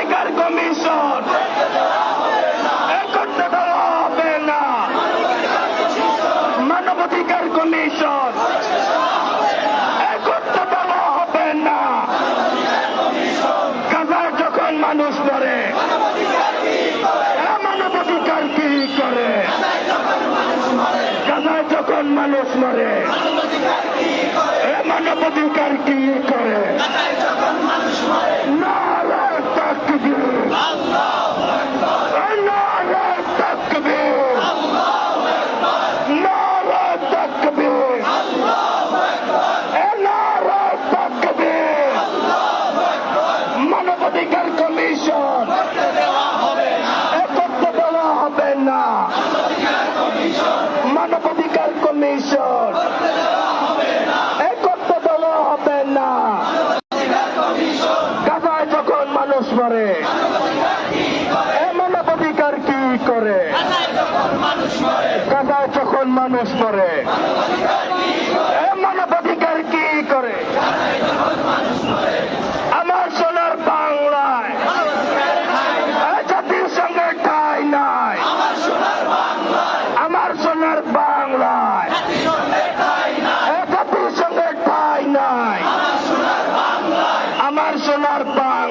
মানবাধিকার কমিশন করতে দেওয়া হবে না। মানবাধিকার কমিশন করতে দেওয়া হবে না। গাজায় যখন মানুষ মরে মানবাধিকার কি করে? গাজায় যখন মানুষ মরে মানবাধিকার কি করে? নারায়ে তাকবীর, নারায়ে তাকবীর, নারায়ে তাকবীর, নারায়ে তাকবীর। মানবাধিকার কমিশন করতে দেওয়া হবে না। মানবাধিকার কমিশন করতে দেওয়া হবে না। গাজায় যখন মানুষ মরে মানবাধিকার কি করে? গাজায় যখন মানুষ মরে মানবাধিকার কি করে? আমার সোনার বাংলায় জাতিসংঘের ঠাঁই নাই। আমার সোনার বাংলায় জাতিসংঘের ঠাঁই নাই। আমার সোনার বাংলা